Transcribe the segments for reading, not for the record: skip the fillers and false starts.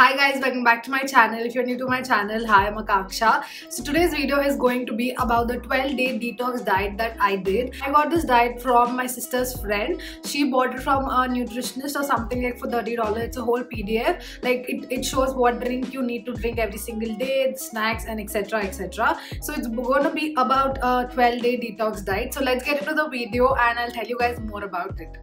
Hi guys, welcome back to my channel. If you're new to my channel, hi, I'm Akanksha. So today's video is going to be about the 12-day detox diet that I did. I got this diet from my sister's friend. She bought it from a nutritionist or something like for $30. It's a whole PDF. Like it shows what drink you need to drink every single day, the snacks and etc, etc. So it's going to be about a 12-day detox diet. So let's get into the video and I'll tell you guys more about it.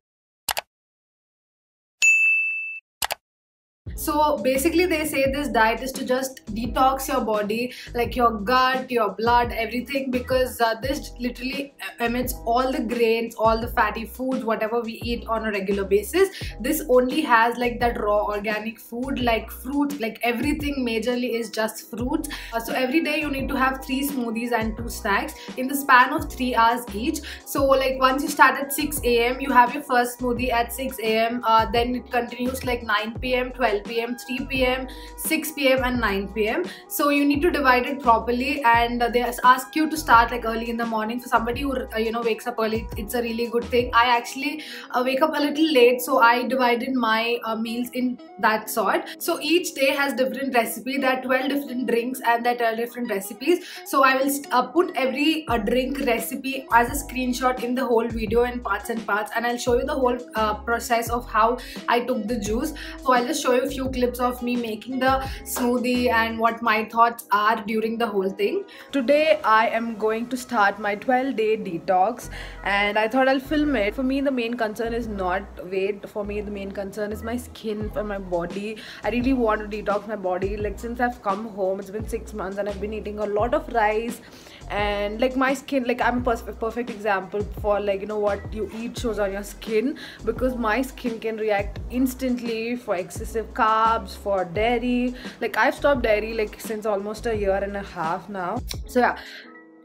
So basically they say this diet is to just detox your body, like your gut, your blood, everything, because this literally emits all the grains, all the fatty foods, whatever we eat on a regular basis. This only has like that raw organic food, like fruits, like everything majorly is just fruits. So every day you need to have 3 smoothies and 2 snacks in the span of 3 hours each. So like once you start at 6 a.m. you have your first smoothie at 6 a.m. Then it continues like 9 p.m, 12 p.m, 3 p.m, 6 p.m and 9 p.m. So you need to divide it properly, and they ask you to start like early in the morning. For somebody who wakes up early, it's a really good thing. I actually wake up a little late, so I divided my meals in that sort. So each day has different recipe. There are 12 different drinks and there are 12 different recipes. So I will put every drink recipe as a screenshot in the whole video in parts, and I'll show you the whole process of how I took the juice. So I'll just show you a few clips of me making the smoothie and what my thoughts are during the whole thing. Today I am going to start my 12-day detox, and I thought I'll film it. For me the main concern is not weight. For me the main concern is my skin and my body. I really want to detox my body. Like since I've come home, it's been 6 months and I've been eating a lot of rice, and like my skin, like I'm a perfect example for like what you eat shows on your skin, because my skin can react instantly for excessive carbs, for dairy. Like I've stopped dairy like since almost a year and a half now. So yeah,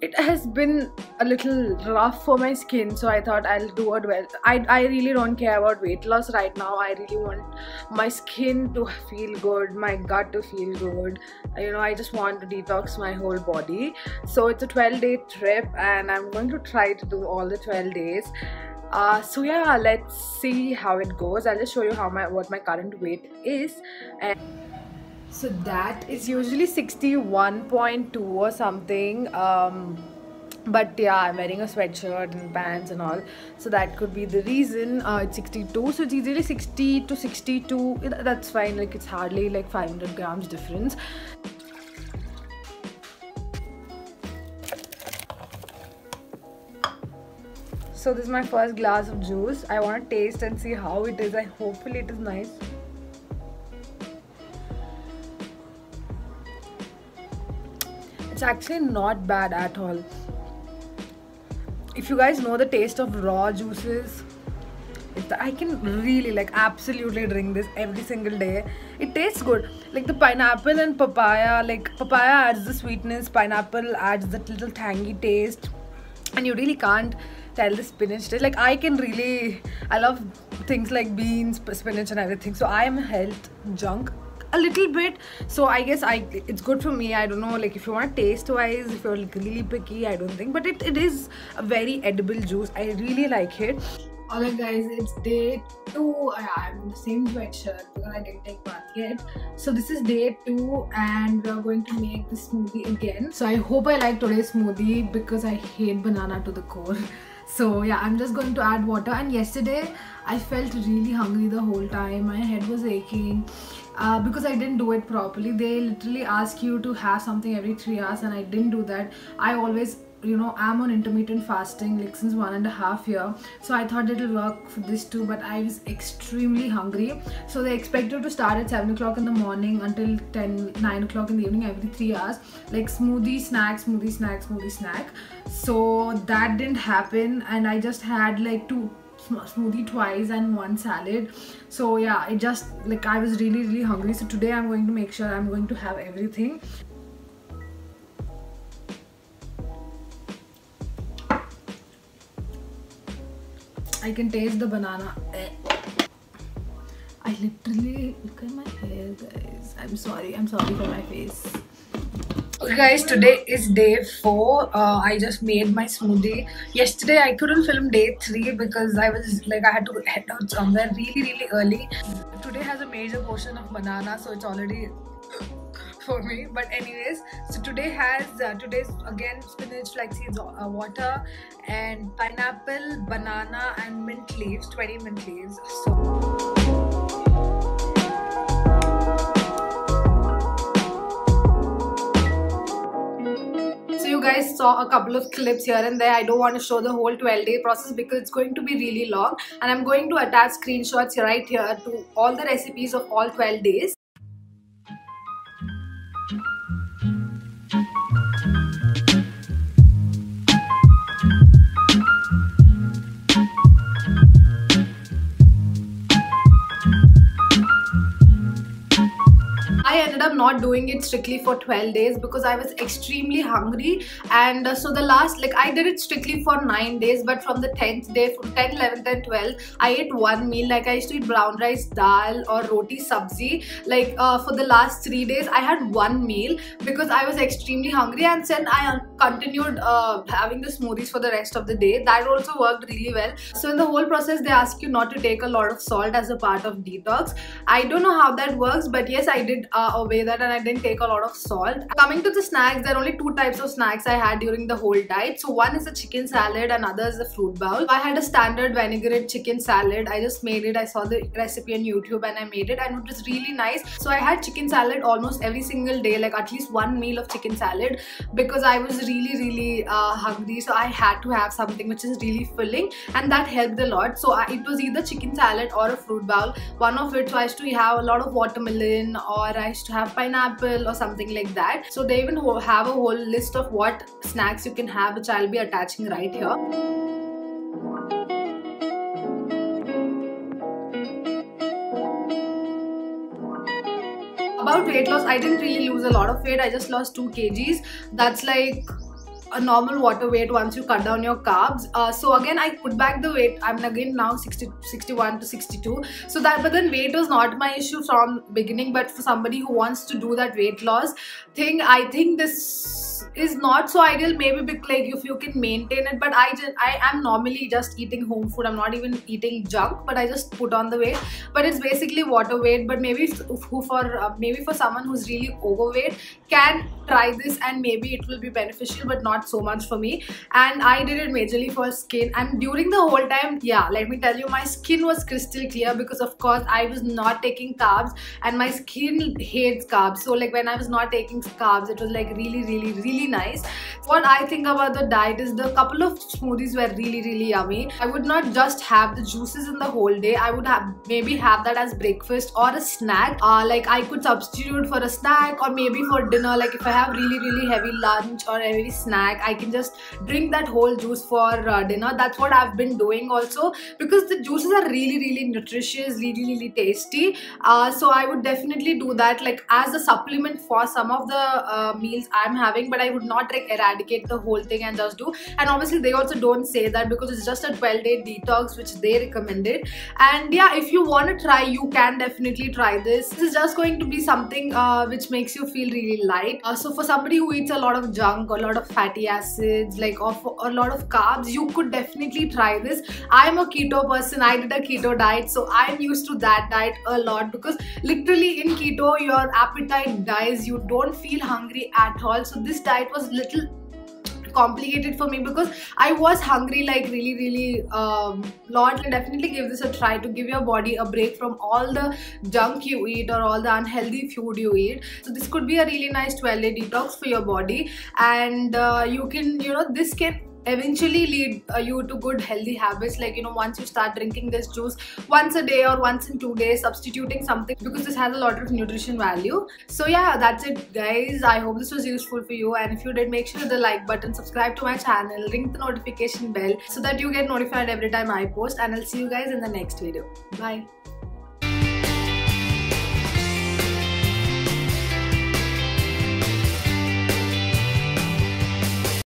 it has been a little rough for my skin, so I thought I'll do it well. I really don't care about weight loss right now. I really want my skin to feel good, my gut to feel good. I just want to detox my whole body. So it's a 12-day trip and I'm going to try to do all the 12 days. So yeah, let's see how it goes. I'll just show you what my current weight is. And so that is usually 61.2 or something, but yeah, I'm wearing a sweatshirt and pants and all, so that could be the reason. It's 62, so it's easily 60 to 62. That's fine. Like it's hardly like 500 grams difference. So this is my first glass of juice. I want to taste and see how it is. Hopefully it is nice. It's actually not bad at all. If you guys know the taste of raw juices, I can really like absolutely drink this every single day. It tastes good. Like the pineapple and papaya, like papaya adds the sweetness, pineapple adds that little tangy taste, and you really can't tell the spinach taste. Like I love things like beans, spinach and everything, so I am a health junk a little bit, so I guess it's good for me. I don't know, like if you want taste wise, if you're like really picky, I don't think, but it is a very edible juice. I really like it. Alright guys, it's day 2. I'm in the same sweatshirt because I didn't take bath yet. So this is day 2 and we're going to make the smoothie again. So I hope I like today's smoothie because I hate banana to the core. So yeah, I'm just going to add water. And yesterday I felt really hungry the whole time. My head was aching because I didn't do it properly. They literally ask you to have something every 3 hours and I didn't do that. I always I'm on intermittent fasting like since 1.5 years, so I thought it'll work for this too, but I was extremely hungry. So they expect you to start at 7 o'clock in the morning until 9 o'clock in the evening every 3 hours, like smoothie, snack, smoothie, snack, smoothie, snack. So that didn't happen and I just had like 2 smoothie twice and 1 salad. So yeah, it just like I was really hungry. So today I'm going to make sure I'm going to have everything. I can taste the banana. I literally, look at my hair guys. I'm sorry for my face. Okay guys, today is day 4. I just made my smoothie. Yesterday I couldn't film day 3 because I had to head out somewhere really early. Today has a major portion of banana, so it's already for me. But anyways, so today's again spinach, flax seeds, water, and pineapple, banana, and mint leaves. 20 mint leaves. So you guys saw a couple of clips here and there. I don't want to show the whole 12-day process because it's going to be really long, and I'm going to attach screenshots right here to all the recipes of all 12 days. I ended up not doing it strictly for 12 days because I was extremely hungry, and so I did it strictly for 9 days, but from the 10th day, from 10th, 11th and 12th, I ate one meal. Like I used to eat brown rice, dal or roti sabzi. For the last 3 days, I had one meal because I was extremely hungry, and then I continued having the smoothies for the rest of the day. That also worked really well. So in the whole process, they ask you not to take a lot of salt as a part of detox. I don't know how that works, but yes, I did away that, and I didn't take a lot of salt. Coming to the snacks, there are only 2 types of snacks I had during the whole diet. So one is a chicken salad and other is a fruit bowl. I had a standard vinaigrette chicken salad. I just made it. I saw the recipe on YouTube and I made it, and it was really nice. So I had chicken salad almost every single day, like at least one meal of chicken salad, because I was really hungry. So I had to have something which is really filling, and that helped a lot. So it was either chicken salad or a fruit bowl, one of it. So I used to have a lot of watermelon, or I used to have pineapple or something like that. So they even have a whole list of what snacks you can have, which I'll be attaching right here. About weight loss, I didn't really lose a lot of weight. I just lost 2 kgs. That's like a normal water weight once you cut down your carbs. So again, I put back the weight. I'm again now 61 to 62. But then weight was not my issue from beginning. But for somebody who wants to do that weight loss thing, I think this is not so ideal. Maybe like if you can maintain it, but I am normally just eating home food. I'm not even eating junk, but I just put on the weight. But it's basically water weight. But maybe for someone who's really overweight can try this, and maybe it will be beneficial, but not so much for me. And I did it majorly for skin, and during the whole time, yeah, let me tell you, my skin was crystal clear because of course I was not taking carbs, and my skin hates carbs. So like when I was not taking carbs, it was like really nice. What I think about the diet is the couple of smoothies were really yummy. I would not just have the juices in the whole day. I would maybe have that as breakfast or a snack. Like I could substitute for a snack, or maybe for dinner. Like if I have really heavy lunch or a heavy snack, I can just drink that whole juice for dinner. That's what I've been doing also, because the juices are really nutritious, really tasty. So I would definitely do that, like as a supplement for some of the meals I'm having, but I would not like eradicate the whole thing and just do. And obviously they also don't say that because it's just a 12-day detox which they recommended. And yeah, if you want to try, you can definitely try this. This is just going to be something which makes you feel really light. So for somebody who eats a lot of junk, a lot of fatty acids, like a lot of carbs, you could definitely try this. I'm a keto person. I did a keto diet, so I'm used to that diet a lot, because literally in keto your appetite dies. You don't feel hungry at all. So this diet was little complicated for me because I was hungry like really lot. Definitely give this a try to give your body a break from all the junk you eat or all the unhealthy food you eat. So this could be a really nice 12-day detox for your body, and you can, this can eventually lead you to good healthy habits. Like, once you start drinking this juice once a day or once in 2 days, substituting something, because this has a lot of nutrition value. So yeah, that's it guys. I hope this was useful for you, and if you did, make sure to hit the like button, subscribe to my channel, ring the notification bell so that you get notified every time I post, and I'll see you guys in the next video. Bye.